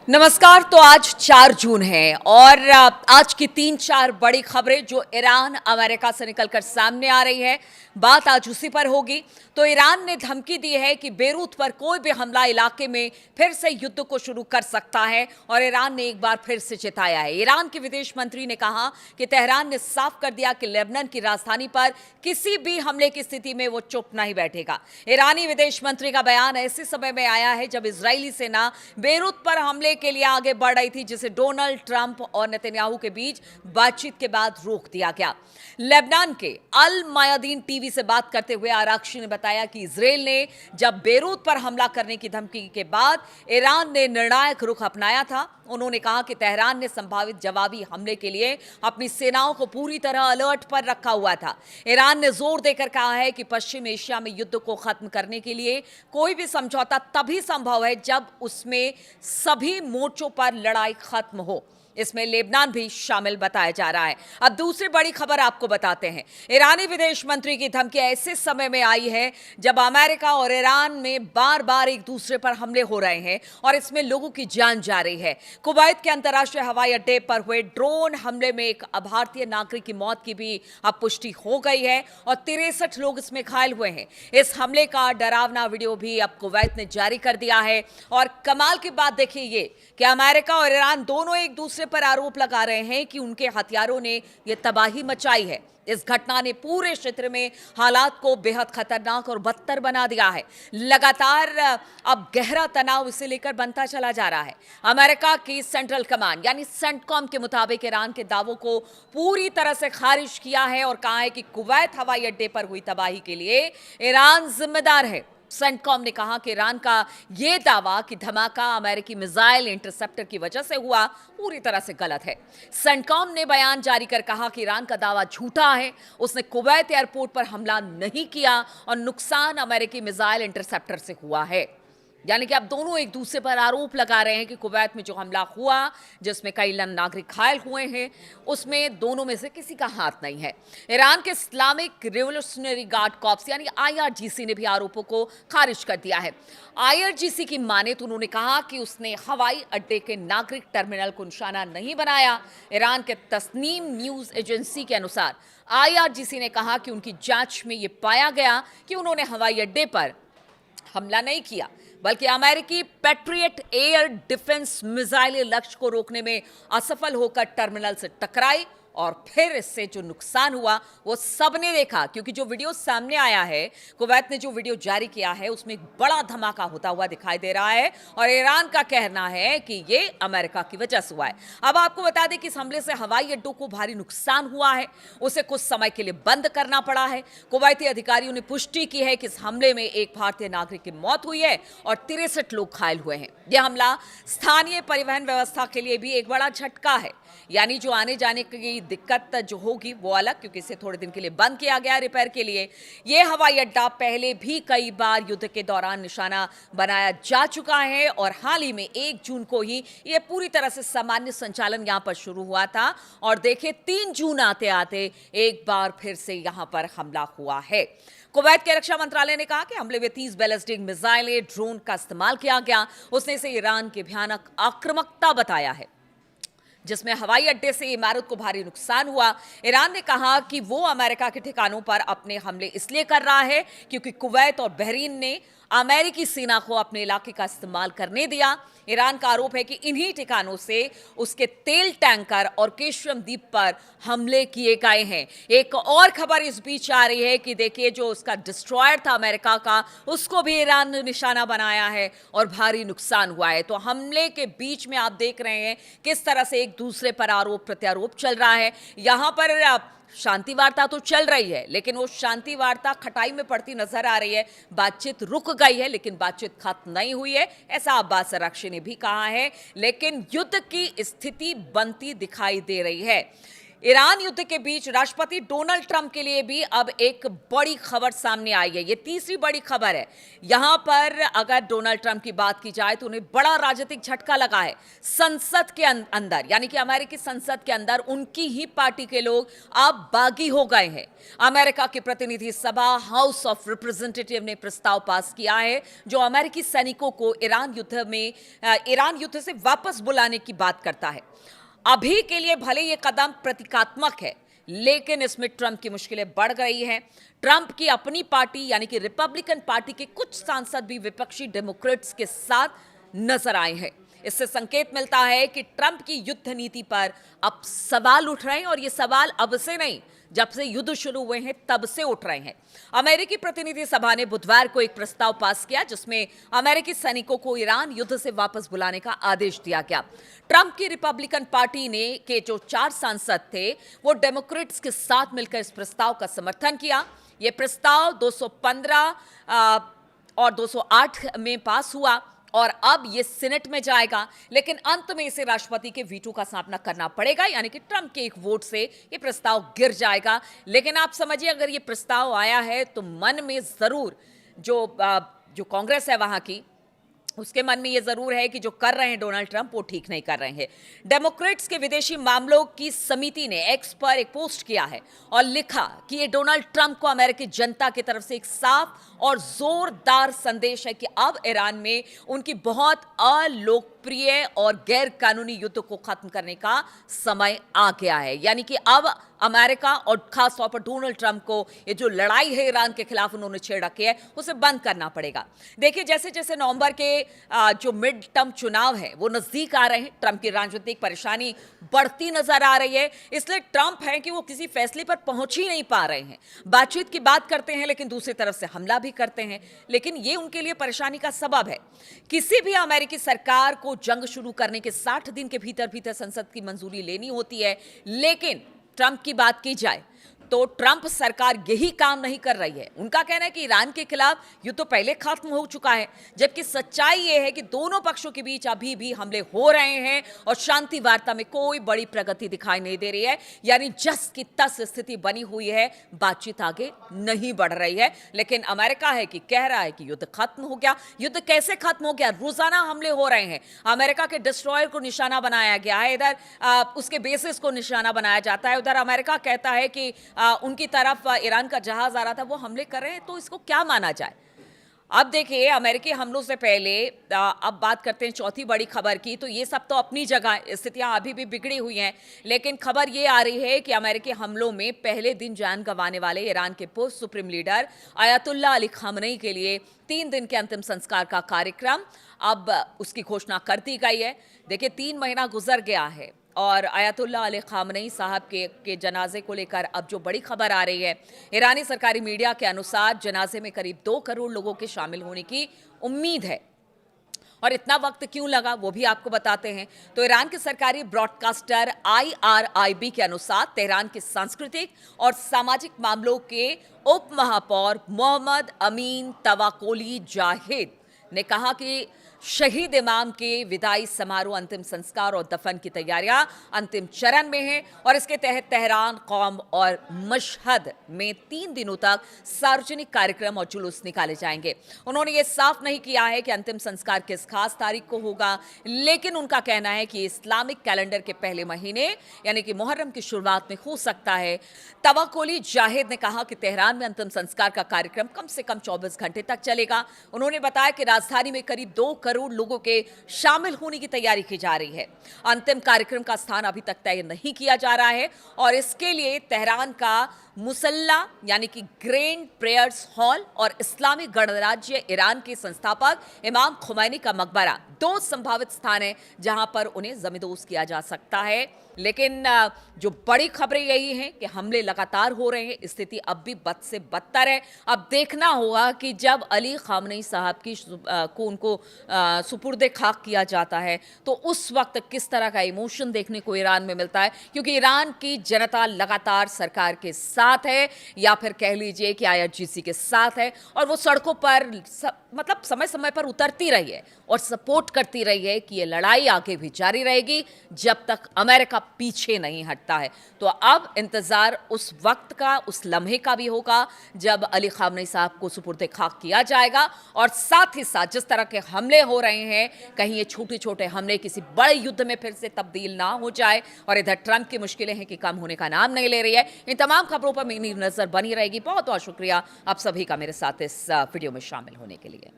नमस्कार। तो आज 4 जून है और आज की 3-4 बड़ी खबरें जो ईरान अमेरिका से निकलकर सामने आ रही है, बात आज उसी पर होगी। तो ईरान ने धमकी दी है कि बेरूत पर कोई भी हमला इलाके में फिर से युद्ध को शुरू कर सकता है और ईरान ने एक बार फिर से चेताया है। ईरान के विदेश मंत्री ने कहा कि तेहरान ने साफ कर दिया कि लेबनान की राजधानी पर किसी भी हमले की स्थिति में वो चुप नहीं बैठेगा। ईरानी विदेश मंत्री का बयान ऐसे समय में आया है जब इजरायली सेना बेरूत पर हमले के लिए आगे बढ़ रही थी, जिसे डोनाल्ड ट्रंप और नेतन्याहू के बीच बातचीत के बाद रोक दिया गया। लेबनान के अल मायादीन टीवी से बात करते हुए आरक्षी ने बताया कि इजरायल ने जब बेरूत पर हमला करने की धमकी के बाद ईरान ने निर्णायक रुख अपनाया था। उन्होंने कहा कि तेहरान ने संभावित जवाबी हमले के लिए अपनी सेनाओं को पूरी तरह अलर्ट पर रखा हुआ था। ईरान ने जोर देकर कहा है कि पश्चिम एशिया में युद्ध को खत्म करने के लिए कोई भी समझौता तभी संभव है जब उसमें सभी मोर्चों पर लड़ाई खत्म हो। इसमें लेबनान भी शामिल बताया जा रहा है। अब दूसरी बड़ी खबर आपको बताते हैं। ईरानी विदेश मंत्री की धमकी ऐसे समय में आई है जब अमेरिका और ईरान में बार बार एक दूसरे पर हमले हो रहे हैं और इसमें लोगों की जान जा रही है। कुवैत के अंतर्राष्ट्रीय हवाई अड्डे पर हुए ड्रोन हमले में एक भारतीय नागरिक की मौत की भी अब पुष्टि हो गई है और 63 लोग इसमें घायल हुए हैं। इस हमले का डरावना वीडियो भी अब कुवैत ने जारी कर दिया है और कमाल की बात देखिए ये कि अमेरिका और ईरान दोनों एक दूसरे पर आरोप लगा रहे हैं कि उनके हथियारों ने यह तबाही मचाई है। इस घटना ने पूरे क्षेत्र में हालात को बेहद खतरनाक और बदतर बना दिया है। लगातार अब गहरा तनाव इसे लेकर बनता चला जा रहा है। अमेरिका की सेंट्रल कमांड यानी सेंटकॉम के मुताबिक ईरान के दावों को पूरी तरह से खारिज किया है और कहा है कि कुवैत हवाई अड्डे पर हुई तबाही के लिए ईरान जिम्मेदार है। सेंटकॉम ने कहा कि ईरान का यह दावा कि धमाका अमेरिकी मिसाइल इंटरसेप्टर की वजह से हुआ पूरी तरह से गलत है। सेंटकॉम ने बयान जारी कर कहा कि ईरान का दावा झूठा है। उसने कुवैत एयरपोर्ट पर हमला नहीं किया और नुकसान अमेरिकी मिसाइल इंटरसेप्टर से हुआ है। यानी कि अब दोनों एक दूसरे पर आरोप लगा रहे हैं कि कुवैत में जो हमला हुआ जिसमें कई नागरिक घायल हुए हैं उसमें दोनों में से किसी का हाथ नहीं है। ईरान के इस्लामिक रिवोल्यूशनरी गार्ड कॉर्प्स यानी आईआरजीसी ने भी आरोपों को खारिज कर दिया है। आईआरजीसी की माने तो उन्होंने कहा कि उसने हवाई अड्डे के नागरिक टर्मिनल को निशाना नहीं बनाया। ईरान के तस्नीम न्यूज एजेंसी के अनुसार आईआरजीसी ने कहा कि उनकी जांच में यह पाया गया कि उन्होंने हवाई अड्डे पर हमला नहीं किया बल्कि अमेरिकी पैट्रियट एयर डिफेंस मिसाइल लक्ष्य को रोकने में असफल होकर टर्मिनल से टकराई और फिर इससे जो नुकसान हुआ वो सबने देखा, क्योंकि जो वीडियो सामने आया है, कुवैत ने जो वीडियो जारी किया है उसमें एक बड़ा धमाका होता हुआ दिखाई दे रहा है और ईरान का कहना है कि ये अमेरिका की वजह से हुआ है। अब आपको बता दें कि इस हमले से हवाई अड्डों को भारी नुकसान हुआ है, उसे कुछ समय के लिए बंद करना पड़ा है। कुवैती अधिकारियों ने पुष्टि की है कि इस हमले में एक भारतीय नागरिक की मौत हुई है और 63 लोग घायल हुए हैं। यह हमला स्थानीय परिवहन व्यवस्था के लिए भी एक बड़ा झटका है। यानी जो आने जाने की दिक्कत जो होगी वो अलग, क्योंकि इसे थोड़े दिन के लिए बंद किया गया रिपेयर के लिए। यह हवाई अड्डा पहले भी कई बार युद्ध के दौरान निशाना बनाया जा चुका है और हाल ही में 1 जून को ही यह पूरी तरह से सामान्य संचालन यहां पर शुरू हुआ था और देखे 3 जून आते आते एक बार फिर से यहां पर हमला हुआ है। कुवैत के रक्षा मंत्रालय ने कहा कि हमले में 30 बैलिस्टिक मिसाइलें ड्रोन का इस्तेमाल किया गया। उसने इसे ईरान की भयानक आक्रामकता बताया है जिसमें हवाई अड्डे से इमारत को भारी नुकसान हुआ। ईरान ने कहा कि वो अमेरिका के ठिकानों पर अपने हमले इसलिए कर रहा है क्योंकि कुवैत और बहरीन ने अमेरिकी सेना को अपने इलाके का इस्तेमाल करने दिया। ईरान का आरोप है कि इन्हीं ठिकानों से उसके तेल टैंकर और केशरम द्वीप पर हमले किए गए हैं। एक और खबर इस बीच आ रही है कि देखिए जो उसका डिस्ट्रॉयर था अमेरिका का, उसको भी ईरान ने निशाना बनाया है और भारी नुकसान हुआ है। तो हमले के बीच में आप देख रहे हैं किस तरह से एक दूसरे पर आरोप प्रत्यारोप चल रहा है। यहां पर शांति वार्ता तो चल रही है लेकिन वो शांति वार्ता खटाई में पड़ती नजर आ रही है। बातचीत रुक गई है लेकिन बातचीत खत्म नहीं हुई है, ऐसा अब्बास अराक्ची ने भी कहा है। लेकिन युद्ध की स्थिति बनती दिखाई दे रही है। ईरान युद्ध के बीच राष्ट्रपति डोनाल्ड ट्रंप के लिए भी अब एक बड़ी खबर सामने आई है। ये तीसरी बड़ी खबर है। यहां पर अगर डोनाल्ड ट्रंप की बात की जाए तो उन्हें बड़ा राजनीतिक झटका लगा है। संसद के अंदर यानी कि अमेरिकी संसद के अंदर उनकी ही पार्टी के लोग अब बागी हो गए हैं। अमेरिका की प्रतिनिधि सभा हाउस ऑफ रिप्रेजेंटेटिव ने प्रस्ताव पास किया है जो अमेरिकी सैनिकों को ईरान युद्ध से वापस बुलाने की बात करता है। अभी के लिए भले ये कदम प्रतीकात्मक है, लेकिन इसमें ट्रंप की मुश्किलें बढ़ गई हैं। ट्रंप की अपनी पार्टी यानी कि रिपब्लिकन पार्टी के कुछ सांसद भी विपक्षी डेमोक्रेट्स के साथ नजर आए हैं। इससे संकेत मिलता है कि ट्रंप की युद्ध नीति पर अब सवाल उठ रहे हैं और ये सवाल अब से नहीं, जब से युद्ध शुरू हुए हैं तब से उठ रहे हैं। अमेरिकी प्रतिनिधि सभा ने बुधवार को एक प्रस्ताव पास किया जिसमें अमेरिकी सैनिकों को ईरान युद्ध से वापस बुलाने का आदेश दिया गया। ट्रंप की रिपब्लिकन पार्टी ने के जो 4 सांसद थे वो डेमोक्रेट्स के साथ मिलकर इस प्रस्ताव का समर्थन किया। यह प्रस्ताव 215 और 208 में पास हुआ और अब ये सीनेट में जाएगा, लेकिन अंत में इसे राष्ट्रपति के वीटो का सामना करना पड़ेगा, यानी कि ट्रंप के एक वोट से ये प्रस्ताव गिर जाएगा। लेकिन आप समझिए, अगर ये प्रस्ताव आया है तो मन में जरूर जो कांग्रेस है वहां की, उसके मन में ये जरूर है कि जो कर रहे हैं डोनाल्ड ट्रंप वो ठीक नहीं कर रहे हैं। डेमोक्रेट्स के विदेशी मामलों की समिति ने एक्स पर एक पोस्ट किया है और लिखा कि ये डोनाल्ड ट्रंप को अमेरिकी जनता की तरफ से एक साफ और जोरदार संदेश है कि अब ईरान में उनकी बहुत अलोकप्रिय और गैर कानूनी युद्ध को खत्म करने का समय आ गया है। यानी कि अब अमेरिका और खास तौर पर डोनाल्ड ट्रंप को ये जो लड़ाई है ईरान के खिलाफ उन्होंने छेड़ रखी है उसे बंद करना पड़ेगा। देखिए, जैसे जैसे नवंबर के जो मिड टर्म चुनाव है वो नजदीक आ रहे हैं, ट्रंप की राजनीतिक परेशानी बढ़ती नजर आ रही है। इसलिए ट्रंप है कि वो किसी फैसले पर पहुंच ही नहीं पा रहे हैं। बातचीत की बात करते हैं लेकिन दूसरी तरफ से हमला भी करते हैं, लेकिन ये उनके लिए परेशानी का सबब है। किसी भी अमेरिकी सरकार को जंग शुरू करने के 60 दिन के भीतर भीतर संसद की मंजूरी लेनी होती है, लेकिन ट्रंप की बात की जाए तो ट्रंप सरकार यही काम नहीं कर रही है। उनका कहना है कि ईरान के खिलाफ युद्ध तो पहले खत्म हो चुका है, जबकि सच्चाई यह है कि दोनों पक्षों के बीच अभी भी हमले हो रहे हैं और शांति वार्ता में कोई बड़ी प्रगति दिखाई नहीं दे रही है। यानी जस की तस स्थिति बनी हुई है, बातचीत आगे नहीं बढ़ रही है। लेकिन अमेरिका है कि कह रहा है कि युद्ध खत्म हो गया। युद्ध कैसे खत्म हो गया? रोजाना हमले हो रहे हैं। अमेरिका के डिस्ट्रॉयर को निशाना बनाया गया है, इधर उसके बेसिस को निशाना बनाया जाता है, उधर अमेरिका कहता है कि उनकी तरफ ईरान का जहाज आ रहा था, वो हमले कर रहे हैं। तो इसको क्या माना जाए? अब देखिए, अमेरिकी हमलों से पहले अब बात करते हैं चौथी बड़ी खबर की। तो ये सब तो अपनी जगह स्थितियां अभी भी बिगड़ी हुई हैं, लेकिन खबर ये आ रही है कि अमेरिकी हमलों में पहले दिन जान गंवाने वाले ईरान के पूर्व supreme leader Ayatollah Ali Khamenei के लिए 3 दिन के अंतिम संस्कार का कार्यक्रम अब उसकी घोषणा कर दी गई है। देखिए, 3 महीना गुजर गया है और अयातुल्ला अली खामनेई साहब के जनाजे को लेकर अब जो बड़ी खबर आ रही है, ईरानी सरकारी मीडिया के अनुसार जनाजे में करीब 2 करोड़ लोगों के शामिल होने की उम्मीद है। और इतना वक्त क्यों लगा वो भी आपको बताते हैं। तो ईरान के सरकारी ब्रॉडकास्टर IRIB के अनुसार तेहरान के सांस्कृतिक और सामाजिक मामलों के उप महापौर मोहम्मद अमीन तवाकोली जाहिद ने कहा कि शहीद इमाम के विदाई समारोह, अंतिम संस्कार और दफन की तैयारियां अंतिम चरण में हैं और इसके तहत तेहरान, कौम और मशहद में 3 दिनों तक सार्वजनिक कार्यक्रम और जुलूस निकाले जाएंगे। उन्होंने ये साफ नहीं किया है कि अंतिम संस्कार किस खास तारीख को होगा, लेकिन उनका कहना है कि इस्लामिक कैलेंडर के पहले महीने यानी कि मुहर्रम की शुरुआत में हो सकता है। तवाकोली जाहिद ने कहा कि तेहरान में अंतिम संस्कार का कार्यक्रम कम से कम 24 घंटे तक चलेगा। उन्होंने बताया कि राजधानी में करीब 2 करोड़ लोगों के शामिल होने की तैयारी की जा रही है। अंतिम कार्यक्रम का स्थान अभी तक तय नहीं किया जा रहा है और इसके लिए तेहरान का मुसल्ला यानी कि ग्रैंड प्रेयर्स हॉल और इस्लामी गणराज्य ईरान के संस्थापक इमाम खुमैनी का मकबरा 2 संभावित स्थान है जहां पर उन्हें जमींदोज किया जा सकता है। लेकिन जो बड़ी खबरें यही हैं कि हमले लगातार हो रहे हैं, स्थिति अब भी बद से बदतर है। अब देखना होगा कि जब अली खामनेई साहब को उनको सुपुर्दे खाक किया जाता है तो उस वक्त किस तरह का इमोशन देखने को ईरान में मिलता है, क्योंकि ईरान की जनता लगातार सरकार के साथ है या फिर कह लीजिए कि IRGC के साथ है और वो सड़कों पर मतलब समय समय पर उतरती रही है। और सपोर्ट करती रही है कि ये लड़ाई आगे भी जारी रहेगी जब तक अमेरिका पीछे नहीं हटता है। तो अब इंतजार उस वक्त का, उस लम्हे का भी होगा जब अली खामनेई साहब को सुपुर्द खाक किया जाएगा, और साथ ही साथ जिस तरह के हमले हो रहे हैं, कहीं ये छोटे छोटे हमले किसी बड़े युद्ध में फिर से तब्दील ना हो जाए, और इधर ट्रंप की मुश्किलें हैं कि कम होने का नाम नहीं ले रही है। इन तमाम खबरों पर मेरी नजर बनी रहेगी। बहुत बहुत शुक्रिया आप सभी का मेरे साथ इस वीडियो में शामिल होने के लिए।